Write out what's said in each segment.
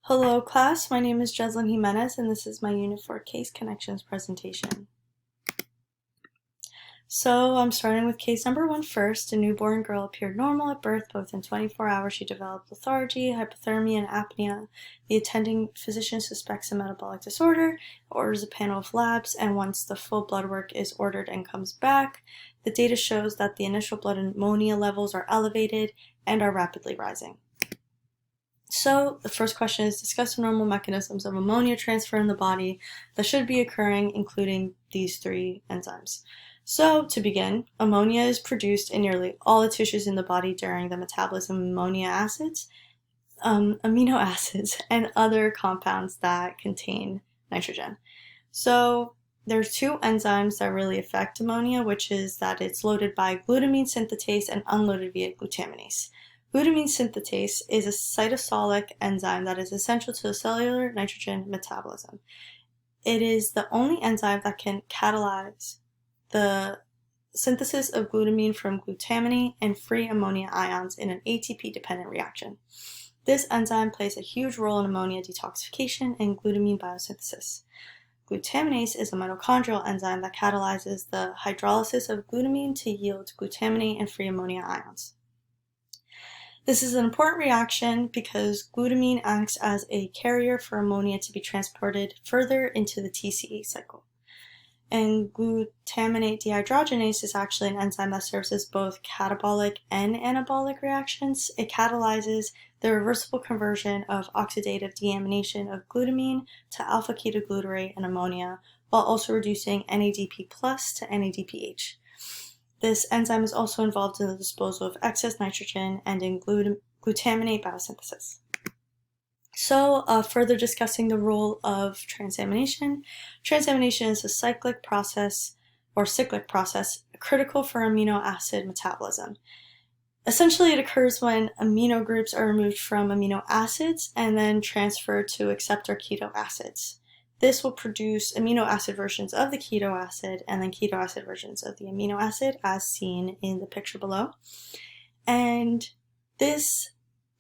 Hello class, my name is Jeslyn Jimenez and this is my Unit 4 Case Connections presentation. So I'm starting with case number 1 first. A newborn girl appeared normal at birth, but within 24 hours she developed lethargy, hypothermia, and apnea. The attending physician suspects a metabolic disorder, orders a panel of labs, and once the full blood work is ordered and comes back, the data shows that the initial blood ammonia levels are elevated and are rapidly rising. So the first question is discuss the normal mechanisms of ammonia transfer in the body that should be occurring, including these 3 enzymes. So to begin, ammonia is produced in nearly all the tissues in the body during the metabolism of amino acids, and other compounds that contain nitrogen. So there's 2 enzymes that really affect ammonia, which is that it's loaded by glutamine synthetase and unloaded via glutaminase. Glutamine synthetase is a cytosolic enzyme that is essential to the cellular nitrogen metabolism. It is the only enzyme that can catalyze the synthesis of glutamine from glutamine and free ammonia ions in an ATP-dependent reaction. This enzyme plays a huge role in ammonia detoxification and glutamine biosynthesis. Glutaminase is a mitochondrial enzyme that catalyzes the hydrolysis of glutamine to yield glutamine and free ammonia ions. This is an important reaction because glutamine acts as a carrier for ammonia to be transported further into the TCA cycle. And glutaminate dehydrogenase is actually an enzyme that serves as both catabolic and anabolic reactions. It catalyzes the reversible conversion of oxidative deamination of glutamine to alpha-ketoglutarate and ammonia, while also reducing NADP+ to NADPH. This enzyme is also involved in the disposal of excess nitrogen and in glutaminate biosynthesis. So further discussing the role of transamination. Transamination is a cyclic process critical for amino acid metabolism. Essentially, it occurs when amino groups are removed from amino acids and then transferred to acceptor keto acids. This will produce amino acid versions of the keto acid and then keto acid versions of the amino acid, as seen in the picture below. And this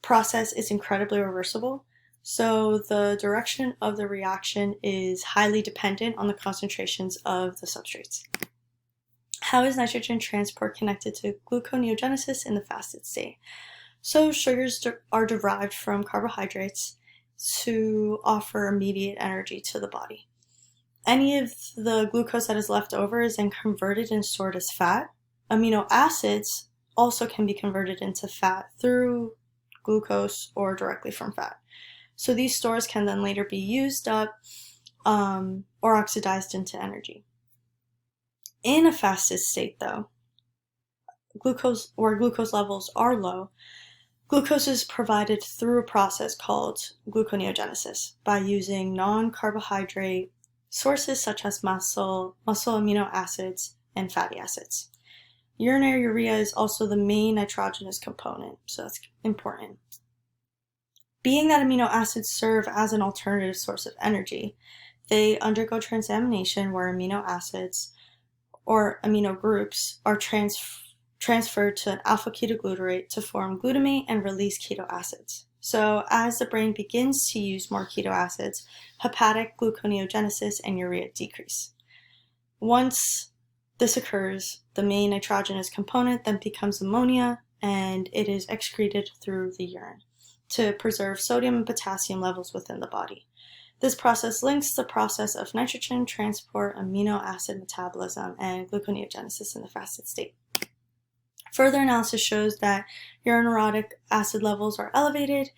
process is incredibly reversible. So the direction of the reaction is highly dependent on the concentrations of the substrates. How is nitrogen transport connected to gluconeogenesis in the fasted state? So sugars are derived from carbohydrates to offer immediate energy to the body. Any of the glucose that is left over is then converted and stored as fat. Amino acids also can be converted into fat through glucose or directly from fat. So these stores can then later be used up or oxidized into energy. In a fasted state, though, glucose levels are low, glucose is provided through a process called gluconeogenesis by using non-carbohydrate sources such as muscle amino acids, and fatty acids. Urinary urea is also the main nitrogenous component, so that's important. Being that amino acids serve as an alternative source of energy, they undergo transamination where amino acids or amino groups are transferred to an alpha-ketoglutarate to form glutamate and release keto acids. So as the brain begins to use more keto acids, hepatic gluconeogenesis and urea decrease. Once this occurs, the main nitrogenous component then becomes ammonia, and it is excreted through the urine to preserve sodium and potassium levels within the body. This process links the process of nitrogen transport, amino acid metabolism, and gluconeogenesis in the fasted state. Further analysis shows that urine uric acid levels are elevated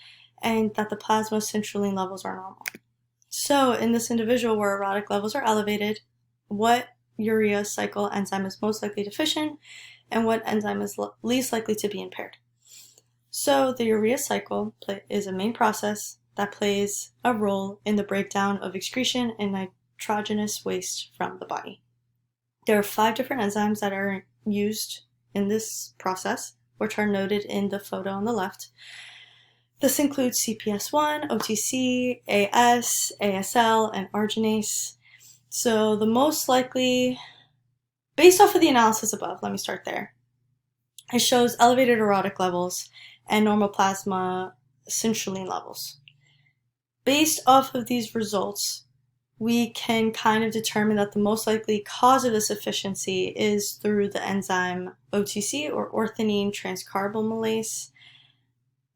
and that the plasma citrulline levels are normal. So in this individual where uric levels are elevated, what urea cycle enzyme is most likely deficient and what enzyme is least likely to be impaired? So the urea cycle is a main process that plays a role in the breakdown of excretion and nitrogenous waste from the body. There are 5 different enzymes that are used in this process, which are noted in the photo on the left. This includes CPS1, OTC, AS, ASL, and arginase. So the most likely, based off of the analysis above, let me start there. It shows elevated uric levels and normal plasma citrulline levels. Based off of these results, we can kind of determine that the most likely cause of this deficiency is through the enzyme OTC, or orthonine transcarbamylase.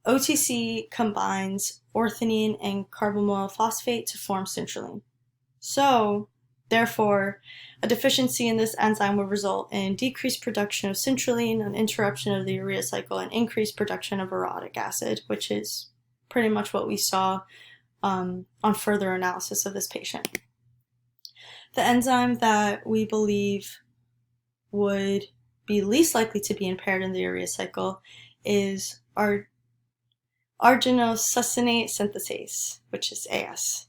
OTC combines orthonine and carbamoyl phosphate to form citrulline. So, therefore, a deficiency in this enzyme would result in decreased production of citrulline, an interruption of the urea cycle, and increased production of orotic acid, which is pretty much what we saw on further analysis of this patient. The enzyme that we believe would be least likely to be impaired in the urea cycle is arginosuccinate synthase, which is AS.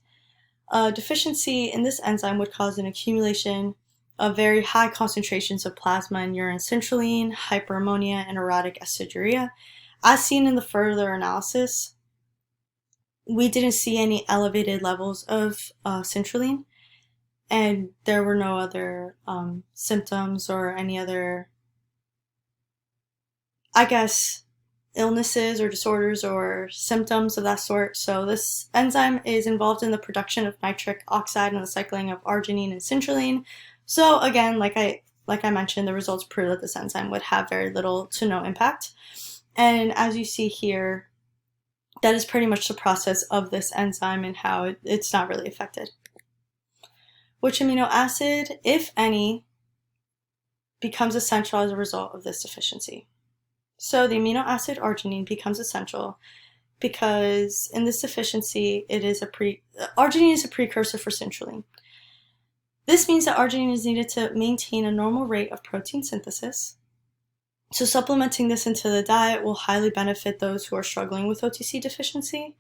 A deficiency in this enzyme would cause an accumulation of very high concentrations of plasma and urine citrulline, hyperammonia, and orotic aciduria. As seen in the further analysis, we didn't see any elevated levels of citrulline, and there were no other symptoms or any other, illnesses or disorders or symptoms of that sort. So this enzyme is involved in the production of nitric oxide and the cycling of arginine and citrulline. So again, like I mentioned, the results prove that this enzyme would have very little to no impact. And as you see here, that is pretty much the process of this enzyme and how it's not really affected. Which amino acid, if any, becomes essential as a result of this deficiency? So the amino acid arginine becomes essential because in this deficiency, arginine is a precursor for citrulline. This means that arginine is needed to maintain a normal rate of protein synthesis. So supplementing this into the diet will highly benefit those who are struggling with OTC deficiency.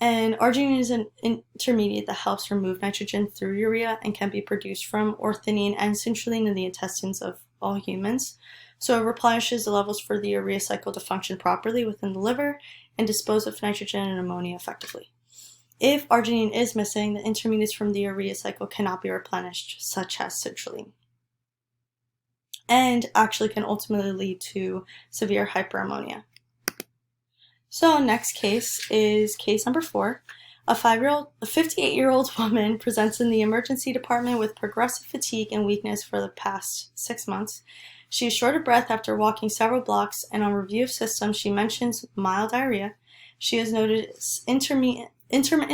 And arginine is an intermediate that helps remove nitrogen through urea and can be produced from orthonine and citrulline in the intestines of all humans. So it replenishes the levels for the urea cycle to function properly within the liver and dispose of nitrogen and ammonia effectively. If arginine is missing, the intermediates from the urea cycle cannot be replenished, such as citrulline, and actually can ultimately lead to severe hyperammonia. So next case is case number 4. A 58-year-old woman presents in the emergency department with progressive fatigue and weakness for the past 6 months. She is short of breath after walking several blocks, and on review of symptoms, she mentions mild diarrhea. She has noted intermittent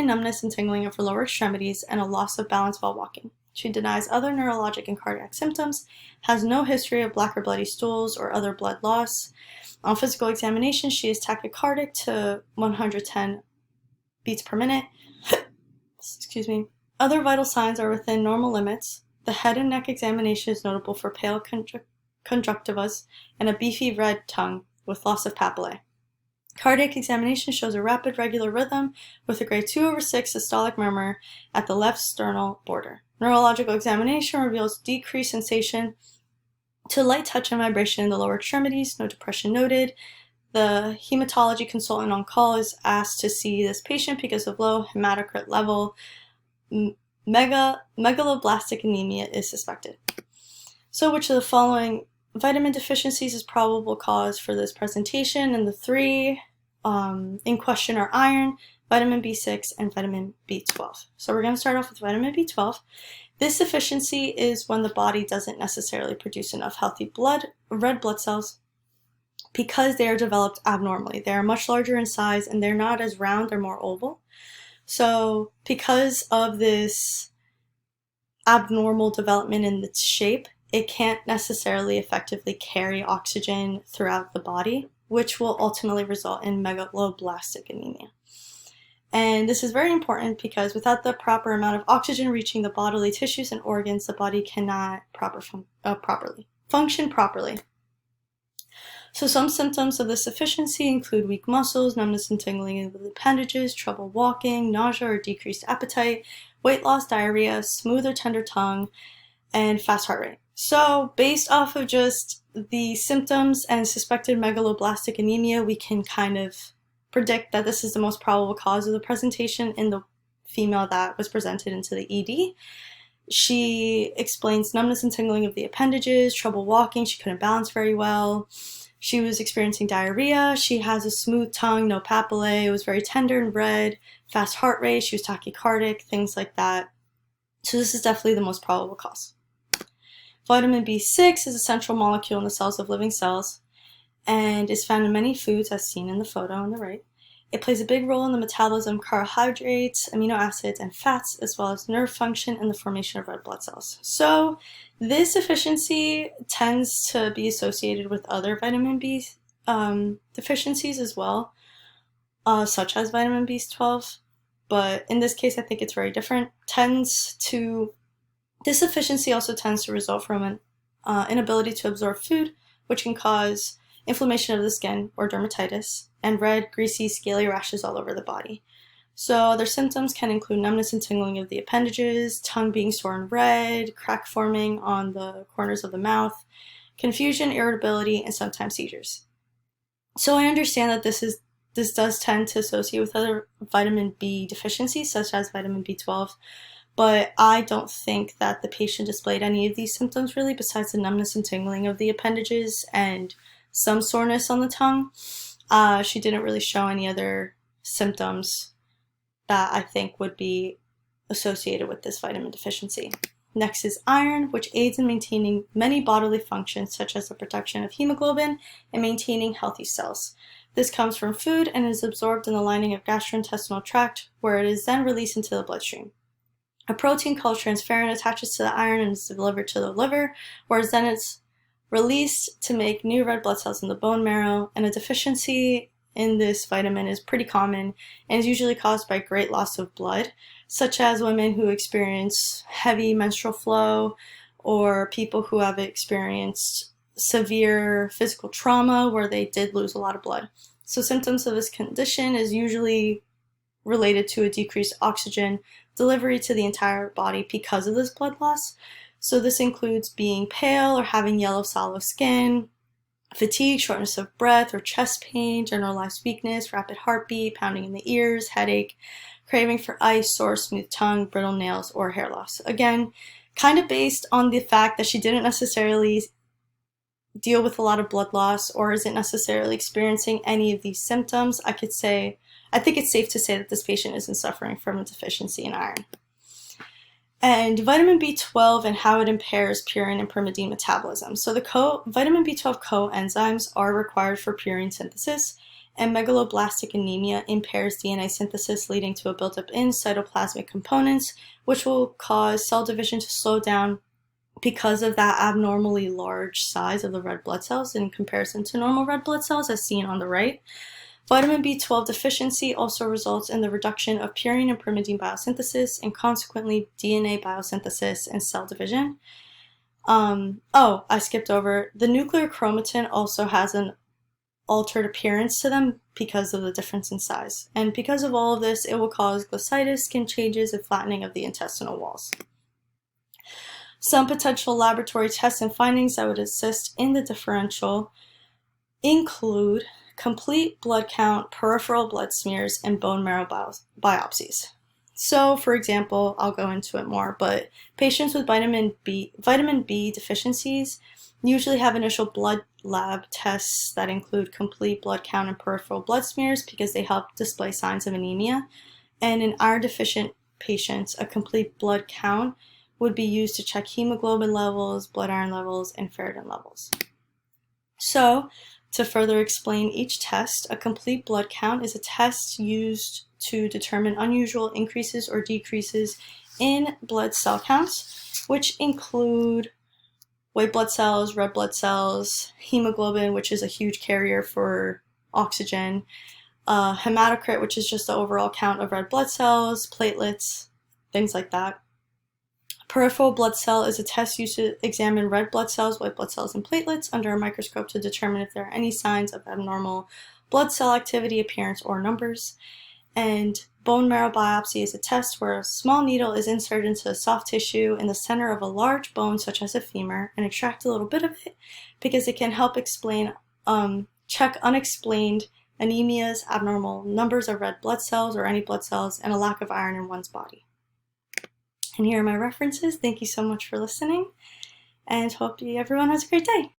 numbness and tingling of her lower extremities and a loss of balance while walking. She denies other neurologic and cardiac symptoms, has no history of black or bloody stools or other blood loss. On physical examination, she is tachycardic to 110 beats per minute. Excuse me. Other vital signs are within normal limits. The head and neck examination is notable for pale conjunctivas and a beefy red tongue with loss of papillae. Cardiac examination shows a rapid regular rhythm with a grade 2/6 systolic murmur at the left sternal border. Neurological examination reveals decreased sensation to light touch and vibration in the lower extremities, no depression noted. The hematology consultant on call is asked to see this patient because of low hematocrit level. Megaloblastic anemia is suspected. So which of the following vitamin deficiencies is probable cause for this presentation? And the 3 in question are iron, vitamin B6, and vitamin B12. So we're going to start off with vitamin B12. This deficiency is when the body doesn't necessarily produce enough healthy red blood cells because they are developed abnormally. They are much larger in size and they're not as round, they're more oval. So because of this abnormal development in its shape, it can't necessarily effectively carry oxygen throughout the body, which will ultimately result in megaloblastic anemia. And this is very important because without the proper amount of oxygen reaching the bodily tissues and organs, the body cannot function properly. So some symptoms of this deficiency include weak muscles, numbness and tingling of the appendages, trouble walking, nausea or decreased appetite, weight loss, diarrhea, smooth or tender tongue, and fast heart rate. So based off of just the symptoms and suspected megaloblastic anemia, we can kind of predict that this is the most probable cause of the presentation in the female that was presented into the ED. She explains numbness and tingling of the appendages, trouble walking, she couldn't balance very well. She was experiencing diarrhea. She has a smooth tongue, no papillae. It was very tender and red, fast heart rate. She was tachycardic, things like that. So this is definitely the most probable cause. Vitamin B6 is a central molecule in the cells of living cells and is found in many foods as seen in the photo on the right. It plays a big role in the metabolism of carbohydrates, amino acids, and fats, as well as nerve function and the formation of red blood cells. So this deficiency tends to be associated with other vitamin B deficiencies as well, such as vitamin B12. But in this case, I think it's very different. This deficiency also tends to result from an inability to absorb food, which can cause inflammation of the skin or dermatitis, and red, greasy, scaly rashes all over the body. So other symptoms can include numbness and tingling of the appendages, tongue being sore and red, crack forming on the corners of the mouth, confusion, irritability, and sometimes seizures. So I understand that this does tend to associate with other vitamin B deficiencies, such as vitamin B12, but I don't think that the patient displayed any of these symptoms really, besides the numbness and tingling of the appendages and some soreness on the tongue. She didn't really show any other symptoms that I think would be associated with this vitamin deficiency. Next is iron, which aids in maintaining many bodily functions, such as the production of hemoglobin and maintaining healthy cells. This comes from food and is absorbed in the lining of gastrointestinal tract, where it is then released into the bloodstream. A protein called transferrin attaches to the iron and is delivered to the liver, whereas then it's released to make new red blood cells in the bone marrow, and a deficiency in this vitamin is pretty common and is usually caused by great loss of blood, such as women who experience heavy menstrual flow or people who have experienced severe physical trauma where they did lose a lot of blood. So symptoms of this condition is usually related to a decreased oxygen delivery to the entire body because of this blood loss. So this includes being pale or having yellow sallow skin, fatigue, shortness of breath or chest pain, generalized weakness, rapid heartbeat, pounding in the ears, headache, craving for ice, sore, smooth tongue, brittle nails, or hair loss. Again, kind of based on the fact that she didn't necessarily deal with a lot of blood loss or isn't necessarily experiencing any of these symptoms, I think it's safe to say that this patient isn't suffering from a deficiency in iron. And vitamin B12 and how it impairs purine and pyrimidine metabolism. So the vitamin B12 coenzymes are required for purine synthesis, and megaloblastic anemia impairs DNA synthesis, leading to a buildup in cytoplasmic components, which will cause cell division to slow down because of that abnormally large size of the red blood cells in comparison to normal red blood cells, as seen on the right. Vitamin B12 deficiency also results in the reduction of purine and pyrimidine biosynthesis and consequently DNA biosynthesis and cell division. I skipped over. The nuclear chromatin also has an altered appearance to them because of the difference in size. And because of all of this, it will cause glossitis, skin changes, and flattening of the intestinal walls. Some potential laboratory tests and findings that would assist in the differential include complete blood count, peripheral blood smears, and bone marrow biopsies. So, for example, I'll go into it more, but patients with vitamin B deficiencies usually have initial blood lab tests that include complete blood count and peripheral blood smears because they help display signs of anemia. And in iron deficient patients, a complete blood count would be used to check hemoglobin levels, blood iron levels, and ferritin levels. So, to further explain each test, a complete blood count is a test used to determine unusual increases or decreases in blood cell counts, which include white blood cells, red blood cells, hemoglobin, which is a huge carrier for oxygen, hematocrit, which is just the overall count of red blood cells, platelets, things like that. Peripheral blood cell is a test used to examine red blood cells, white blood cells, and platelets under a microscope to determine if there are any signs of abnormal blood cell activity, appearance, or numbers. And bone marrow biopsy is a test where a small needle is inserted into a soft tissue in the center of a large bone, such as a femur, and extract a little bit of it because it can help check unexplained anemias, abnormal numbers of red blood cells or any blood cells, and a lack of iron in one's body. And here are my references. Thank you so much for listening, and hope everyone has a great day.